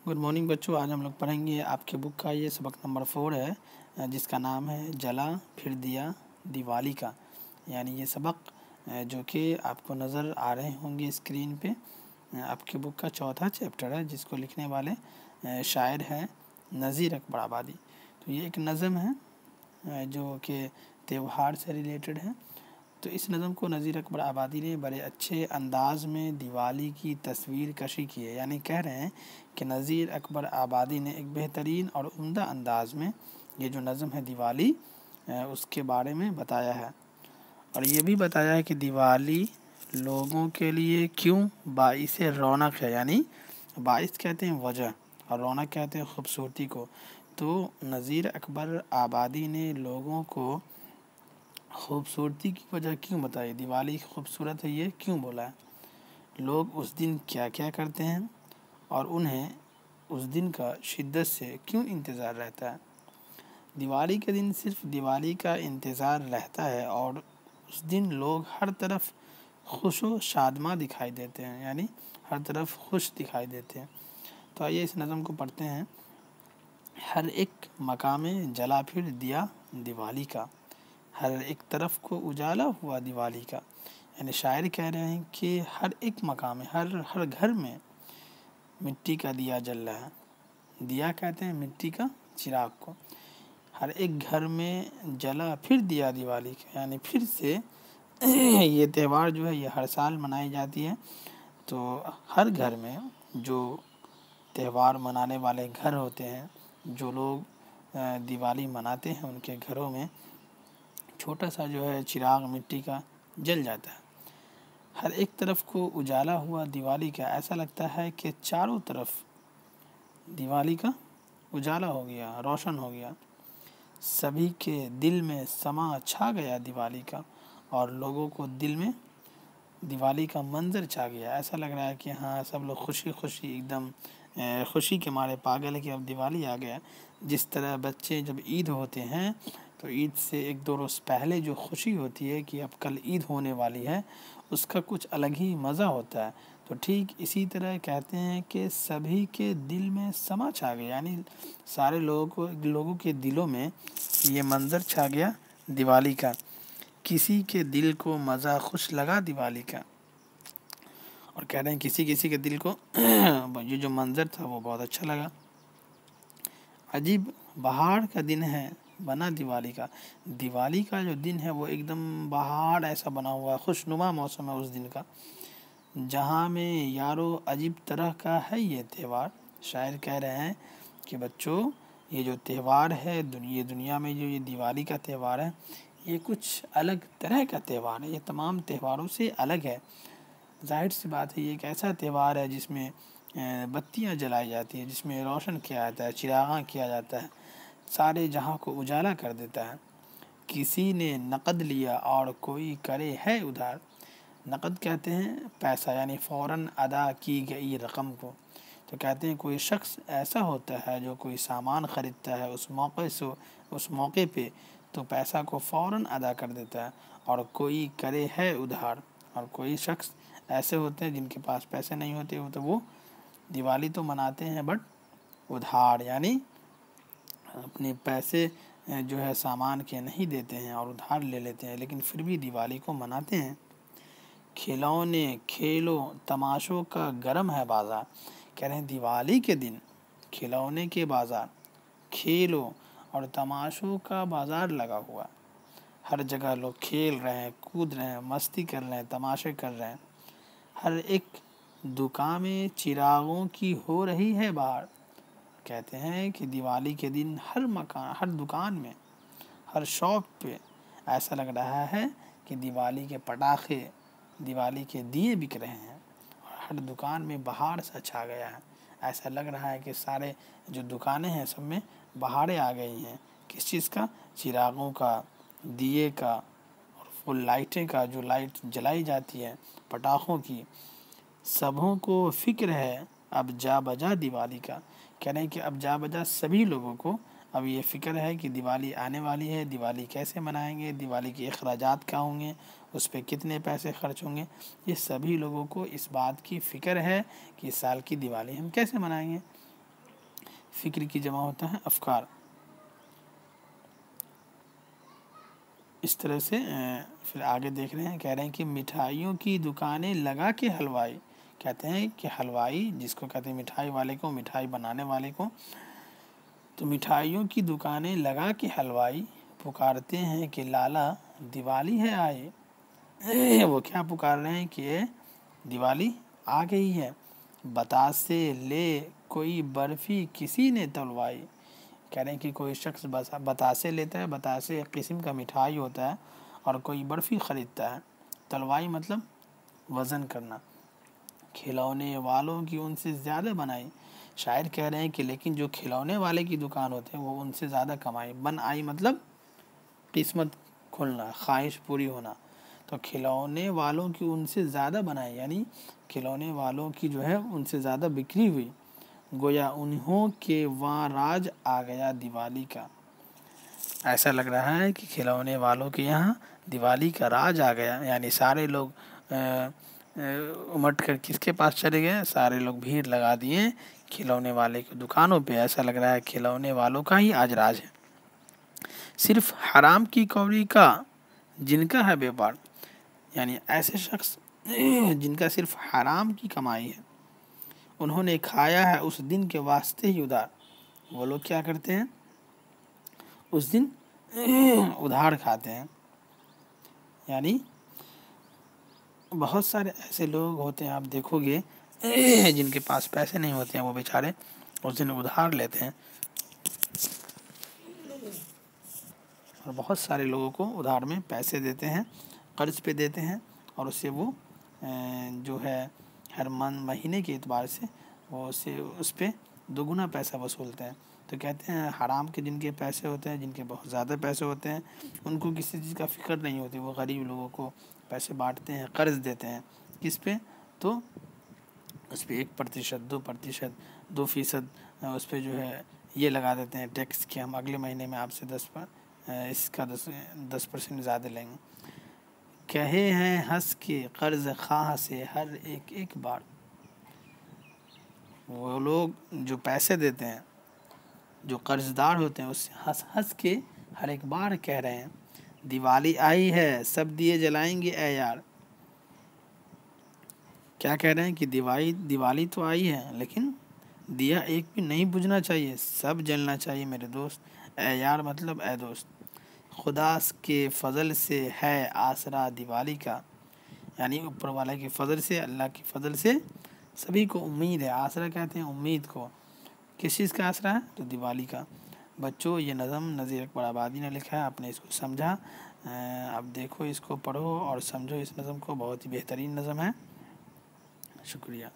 Good morning बच्चों। आज हम लोग पढ़ेंगे आपके बुक का ये सबक नंबर 4 है, जिसका नाम है जला फिर दिया दिवाली का। यानी ये सबक जो कि आपको नज़र आ रहे होंगे स्क्रीन पे, आपके बुक का चौथा चैप्टर है, जिसको लिखने वाले शायर हैं नज़ीर अकबर आबादी। तो ये एक नज़म है जो कि त्यौहार से रिलेटेड है। तो इस नज़म को नज़ीर अकबर आबादी ने बड़े अच्छे अंदाज में दिवाली की तस्वीर कशी की है। यानी कह रहे हैं कि नज़ीर अकबर आबादी ने एक बेहतरीन और उम्दा अंदाज में ये जो नज़म है दिवाली उसके बारे में बताया है। और ये भी बताया है कि दिवाली लोगों के लिए क्यों बाइस रौनक है। यानी बाइस कहते हैं वजह और रौनक कहते हैं खूबसूरती को। तो नज़ीर अकबर आबादी ने लोगों को खूबसूरती की वजह क्यों बताई, दिवाली खूबसूरत है ये क्यों बोला है, लोग उस दिन क्या क्या करते हैं और उन्हें उस दिन का शिद्दत से क्यों इंतज़ार रहता है। दिवाली के दिन सिर्फ दिवाली का इंतज़ार रहता है और उस दिन लोग हर तरफ खुश व शादमा दिखाई देते हैं। यानी हर तरफ खुश दिखाई देते हैं। तो आइए इस नज़म को पढ़ते हैं। हर एक मकामे जला फिर दिया दिवाली का, हर एक तरफ को उजाला हुआ दिवाली का। यानी शायर कह रहे हैं कि हर एक मकाम में, हर हर घर में मिट्टी का दिया जल रहा है। दिया कहते हैं मिट्टी का चिराग को। हर एक घर में जला फिर दिया दिवाली का, यानी फिर से ये त्यौहार जो है ये हर साल मनाई जाती है। तो हर घर में जो त्यौहार मनाने वाले घर होते हैं, जो लोग दिवाली मनाते हैं, उनके घरों में छोटा सा जो है चिराग मिट्टी का जल जाता है। हर एक तरफ को उजाला हुआ दिवाली का, ऐसा लगता है कि चारों तरफ दिवाली का उजाला हो गया, रोशन हो गया। सभी के दिल में समा छा गया दिवाली का, और लोगों को दिल में दिवाली का मंजर छा गया। ऐसा लग रहा है कि हाँ, सब लोग खुशी खुशी एकदम खुशी के मारे पागल है कि अब दिवाली आ गया। जिस तरह बच्चे जब ईद होते हैं तो ईद से एक दो रोज़ पहले जो खुशी होती है कि अब कल ईद होने वाली है, उसका कुछ अलग ही मज़ा होता है। तो ठीक इसी तरह कहते हैं कि सभी के दिल में समा छा गया, यानी सारे लोगों के दिलों में ये मंज़र छा गया दिवाली का। किसी के दिल को मज़ा खुश लगा दिवाली का। और कह रहे हैं किसी किसी के दिल को ये जो मंज़र था वो बहुत अच्छा लगा। अजीब बहार का दिन है बना दिवाली का। दिवाली का जो दिन है वो एकदम बहार ऐसा बना हुआ है, खुशनुमा मौसम है उस दिन का, जहाँ में यारो अजीब तरह का है ये त्यौहार। शायर कह रहे हैं कि बच्चों, ये जो त्यौहार है दुनिया में जो ये दिवाली का त्यौहार है, ये कुछ अलग तरह का त्यौहार है। ये तमाम त्यौहारों से अलग है। जाहिर सी बात है, ये एक ऐसा त्यौहार है जिसमें बत्तियां जलाई जाती है, जिसमें रोशन किया जाता है, चिरागा किया जाता है, सारे जहां को उजाला कर देता है। किसी ने नकद लिया और कोई करे है उधार। नकद कहते हैं पैसा, यानी फ़ौरन अदा की गई रकम को। तो कहते हैं कोई शख्स ऐसा होता है जो कोई सामान ख़रीदता है उस मौके पे तो पैसा को फ़ौरन अदा कर देता है। और कोई करे है उधार, और कोई शख्स ऐसे होते हैं जिनके पास पैसे नहीं होते, तो वो दिवाली तो मनाते हैं बट उधार, यानी अपने पैसे जो है सामान के नहीं देते हैं और उधार ले लेते हैं, लेकिन फिर भी दिवाली को मनाते हैं। खिलौने खेलो तमाशों का गरम है बाज़ार। कह रहे हैं दिवाली के दिन खिलौने के बाज़ार, खेलो और तमाशों का बाज़ार लगा हुआ। हर जगह लोग खेल रहे हैं, कूद रहे हैं, मस्ती कर रहे हैं, तमाशे कर रहे हैं। हर एक दुकान में चिरागों की हो रही है बाहर। कहते हैं कि दिवाली के दिन हर मकान, हर दुकान में, हर शॉप पे ऐसा लग रहा है कि दिवाली के पटाखे, दिवाली के दिए बिक रहे हैं, और हर दुकान में बहार सा छा गया है। ऐसा लग रहा है कि सारे जो दुकानें हैं सब में बहारें आ गई हैं। किस चीज़ का? चिरागों का, दिए का, और फुल लाइटें का, जो लाइट जलाई जाती है पटाखों की। सबों को फ़िक्र है अब जा बजा दिवाली का। कह रहे हैं कि अब जा बजा सभी लोगों को अब ये फ़िक्र है कि दिवाली आने वाली है, दिवाली कैसे मनाएंगे, दिवाली के अखराजात क्या होंगे, उस पर कितने पैसे खर्च होंगे। ये सभी लोगों को इस बात की फ़िक्र है कि इस साल की दिवाली हम कैसे मनाएंगे। फ़िक्र की जमा होता है अफ़कार। इस तरह से फिर आगे देख रहे हैं, कह रहे हैं कि मिठाइयों की दुकानें लगा के हलवाई, कहते हैं कि हलवाई जिसको कहते हैं मिठाई वाले को, मिठाई बनाने वाले को, तो मिठाइयों की दुकानें लगा के हलवाई पुकारते हैं कि लाला दिवाली है आए। वो क्या पुकार रहे हैं कि दिवाली आ गई है, बतासे ले कोई बर्फ़ी किसी ने तलवाई। कह रहे हैं कि कोई शख्स बतासे लेता है, बतासे एक किस्म का मिठाई होता है, और कोई बर्फ़ी ख़रीदता है। तलवाई मतलब वज़न करना। खिलौने वालों की उनसे ज़्यादा बनाई। शायर कह रहे हैं कि लेकिन जो खिलौने वाले की दुकान होते हैं वो उनसे ज़्यादा कमाई। बन आई मतलब किस्मत खुलना, ख्वाहिश पूरी होना। तो खिलौने वालों की उनसे ज़्यादा बनाई, यानी खिलौने वालों की जो है उनसे ज़्यादा बिक्री हुई। गोया उन्हों के वहाँ राज आ गया दिवाली का। ऐसा लग रहा है कि खिलौने वालों के यहाँ दिवाली का राज आ गया, यानी सारे लोग उमट कर किसके पास चले गए, सारे लोग भीड़ लगा दिए खिलौने वाले की दुकानों पे। ऐसा लग रहा है खिलौने वालों का ही आज राज है। सिर्फ हराम की कौड़ी का जिनका है व्यापार, यानी ऐसे शख्स जिनका सिर्फ हराम की कमाई है, उन्होंने खाया है उस दिन के वास्ते ही उधार। वो लोग क्या करते हैं, उस दिन उधार खाते हैं। यानी बहुत सारे ऐसे लोग होते हैं, आप देखोगे जिनके पास पैसे नहीं होते हैं, वो बेचारे उस दिन उधार लेते हैं। और बहुत सारे लोगों को उधार में पैसे देते हैं, कर्ज पे देते हैं, और उससे वो जो है हर महीने के एतबार से वो उससे उस पर दोगुना पैसा वसूलते हैं। तो कहते हैं हराम के जिनके पैसे होते हैं, जिनके बहुत ज़्यादा पैसे होते हैं, उनको किसी चीज़ का फ़िक्र नहीं होती। वो गरीब लोगों को पैसे बांटते हैं, कर्ज देते हैं। किस पे, तो उस पर 1%, 2%, 2% उस पर जो है ये लगा देते हैं टैक्स कि हम अगले महीने में आपसे 10% ज़्यादा लेंगे। कहे हैं हंस के कर्ज खां से हर एक बार। वो लोग जो पैसे देते हैं, जो कर्जदार होते हैं, उससे हंस हंस के हर एक बार कह रहे हैं दिवाली आई है सब दिए जलाएंगे ऐ यार। क्या कह रहे हैं कि दिवाली तो आई है, लेकिन दिया एक भी नहीं बुझना चाहिए, सब जलना चाहिए मेरे दोस्त। ऐ यार मतलब ऐ दोस्त। खुदा के फजल से है आसरा दिवाली का, यानी ऊपर वाले के फजल से, अल्लाह के फजल से सभी को उम्मीद है। आसरा कहते हैं उम्मीद को। किस चीज़ का आसरा है, तो दिवाली का। बच्चों ये नज़म नज़ीर अकबर आबादी ने लिखा है, आपने इसको समझा। अब देखो, इसको पढ़ो और समझो इस नज़म को, बहुत ही बेहतरीन नज़म है। शुक्रिया।